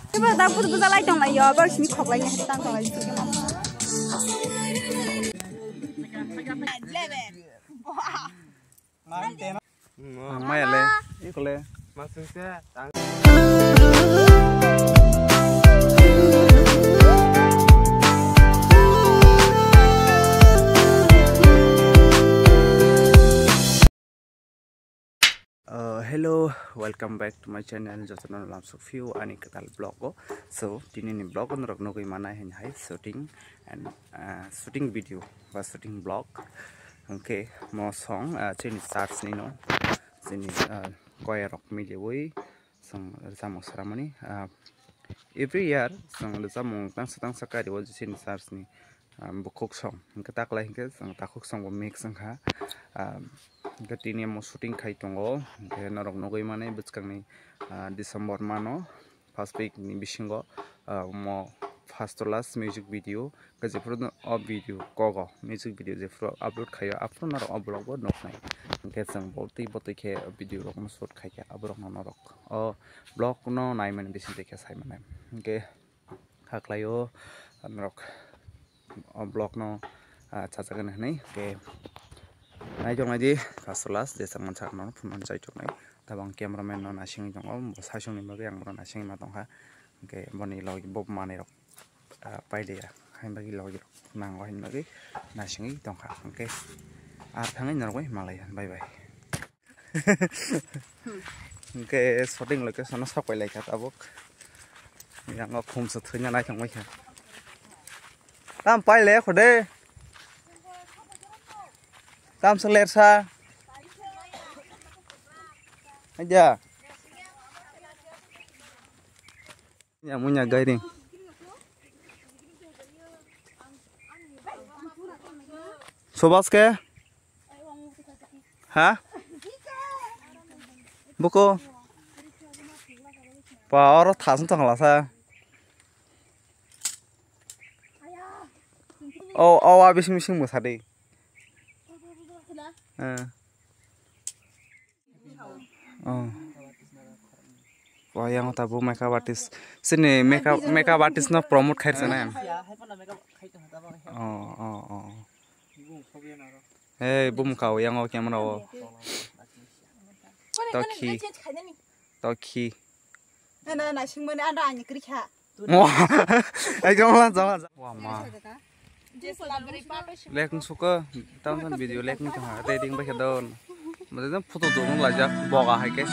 Coba tak butuh butuh lagi dong lah ya, baru sini kok lagi hari tanggal lagi tuh mama. Mai le, ini le. Maksudnya hello, welcome back to my channel. Jotono langsung view ani ketal blog ko. So, ini nih blog on rok nogoi mana hen hai shooting and shooting video বা shooting blog. Okay, mo song chini starts ni no. Chini koi rok mili woi song samong saramani. Every year song samong tang sakari woi chini starts ni bukuk song. Hingga tak lah hingga song takuk song bo mix sangha. Gatini mo shooting kai tongo ke norok nogoi mane butskangni December mano first week ni bisingo mo first to last music video ke jefro video kogo music video jefro upload khayo upload narok upload bo noknai ke sang bolti ke video rok mo shoot khai abrok norok blog no nai mane bisi dekhe sai mane ke haklayo norok blog no chachagan hnai ke nai jong nai di kasolas desa manchak non pun jai jong nai tabang cameraman non asing jong om sasung ni bagi yang ron asing ma tong ha ke boni log bob mane rok pai de hain bagi log rok nang wa hin bagi nasing tong ha ke thangai naroi malai bye bye ke shooting location sa pai lai ka tabok yang ngok khum sa thunya nai thang mai kha tam pai le khode tam seler sa aja ya punya guiding sobas ke ha buko pa oro thasung tang la sa awa bising bising musade yang tabu makeup artist sini makeup artist no promote khair sana hey bum kau yang camera o toki na singmane anda ani krikha wah ai jongla wah ma lekung suka tahun video lekung tengah trading baca daun macam foto dulu lajak boga hai ke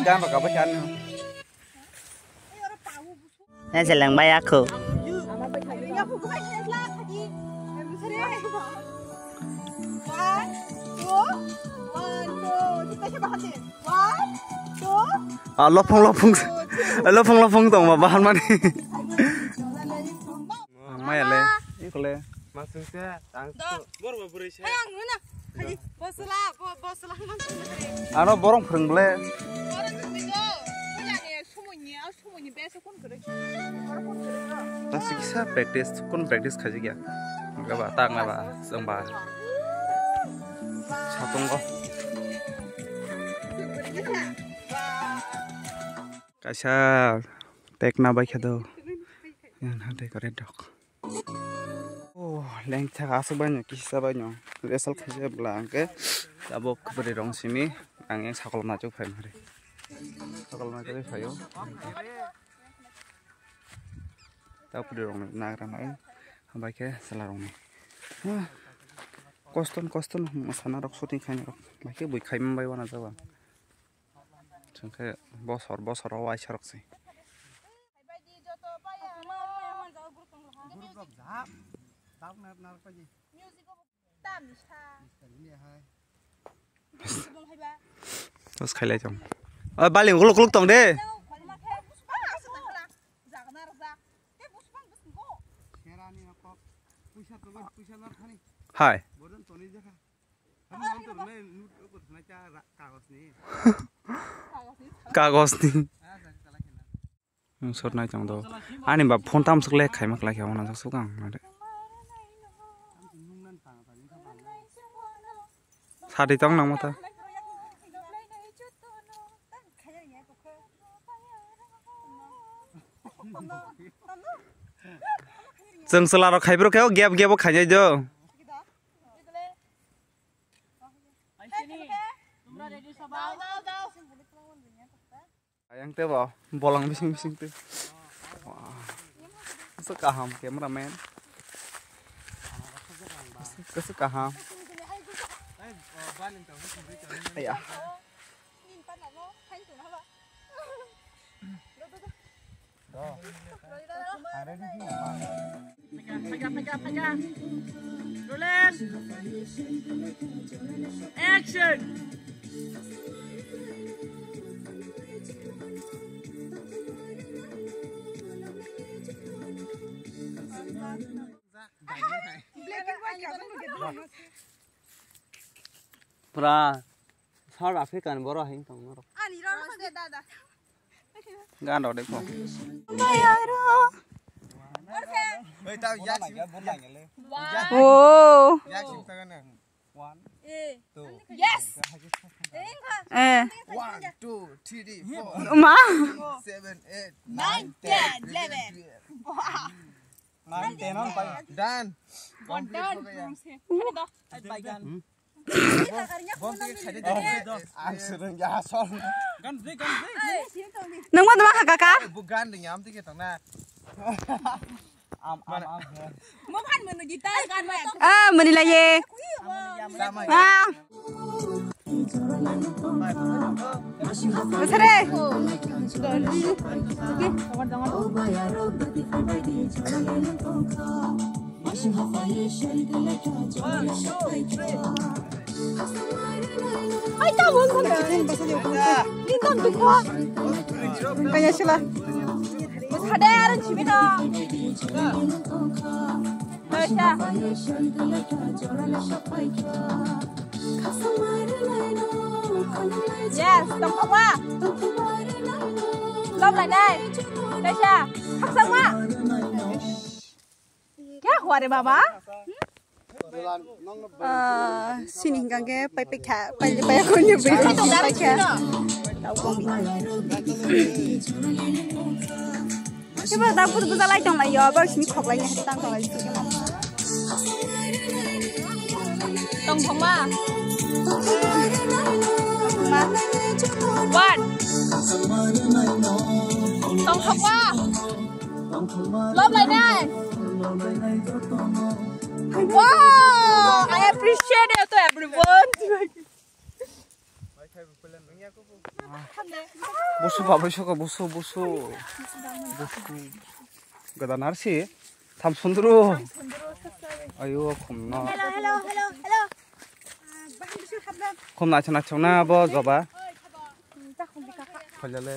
jangan pakai bacan Nah selang bayar aku lopong dong bahan mana Maya le, ini le. Maksudnya Ano borong prengle. Masih bisa practice kaji ya. Enggak batang enggak ba, sembah. Satung kok. Kasar tekna baik do. Yang ada keren dok. Length asal banyak kisah banyak. Resal kerja belang ke, tabok beri rong sini, angin sakol macam file hari. Sakol macam file. Tahu beri rong nagram lain, hambai ke selarong ni. Koston, masana rok shooting kanya rok. Baik buik kai membai wana jawa. Jengke bosor awai sharok sih. Terus kaya jom. Balik uluk tong deh. Hai. Kagos nih. Sort naik jong do. Ani bab phone tam suk lek khai mak la kya wana suk kang. Sadi tong nang mata. जों सोलार खाइब्रखायाव गेब गेब खाइनाय दो yang teh bolang bising-bising tuh. Wah. Sekaham kameramen. Kesekaham. Ayah. Pegang. Rolling. Action. Pra sao đã phải cần bó rồi hình tổng nó gan đó đấy không Ồ. Yes. 1, 2, 3, 4, 5, 6, 7, 8, 9, 10, 11. Dan. One done. Nung mo naman kakaka? Bukan dengan am tiga tengah. Mukhan mo nagita kan mo. Ah, Manila ye. Ah. Masare. Ay, tawon ko na. Dito ko. Kaya sila. Mas hadaran chibina. Tasha. Yes, tổng thống à. Lông lại đây. Tasha, hấp dẫn quá. क्या हुआ रे बाबा? Sini gange pai aku nyebut pai kya. Coba tahu tu bisa lagi dong lah ya, baru sini kok lagi tang dong lagi tu. Tổng thống à? One. Tổng thống à? Lốp lại đây. Wow, I appreciate it to everyone. Busu pak busu. Gada narsi, tham sundru. Ayo kumna. Hello. Kumna chana bo joba. Khajale.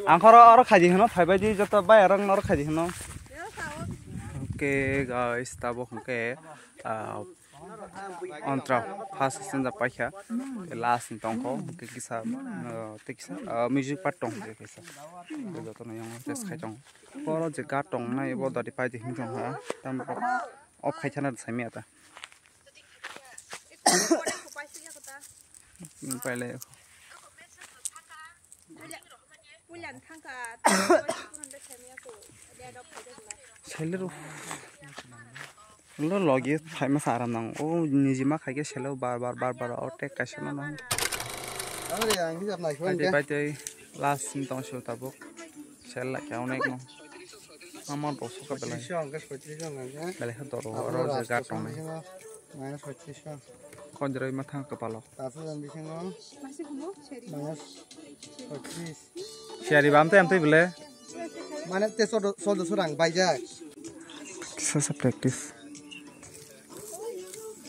Angkor orang kaji heno, thai baji jatuh bay orang orang kaji heno. Oke guys, tabok ke ontra fast senja paikha last tongko ke kisa music part tong je kisa joto na yang tes khai tong poro je ga tong na ebo dadi pai je hing tong ha tam op khai chana saimi ata pale Seller lo logi thai ma saram nang o nijima khai ke selo bar or tek ka selo nang pai last sin tong sho tabok sel la ka onek no amon bosu ka belai belai ha toro ro je ga tong kon jrai ma thang kepala Shari bam tem tu bele Mana tes sodo surang baja. Sasa practice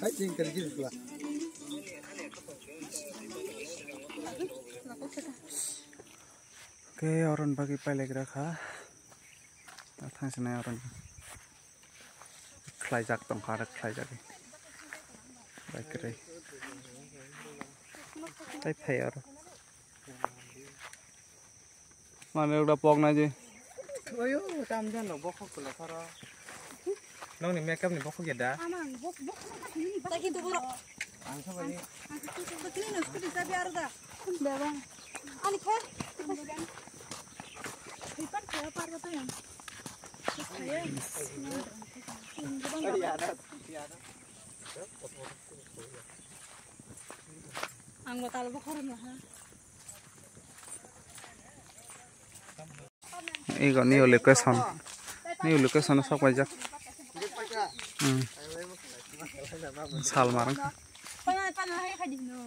Hai jing kali gitu lah. Oke orang bagi pale kha thang sene orang khlai jak tong kha khlai jak baik kre tai phair mana udah pok na je Ayo, tam jan lo bokok kula kara. Nong ni makeup ni bokok ya dah. Ani khe. Ang batal ba ko rin ha. Ego new location. New location sok wajak. Salmarang. Pan hai khadi no.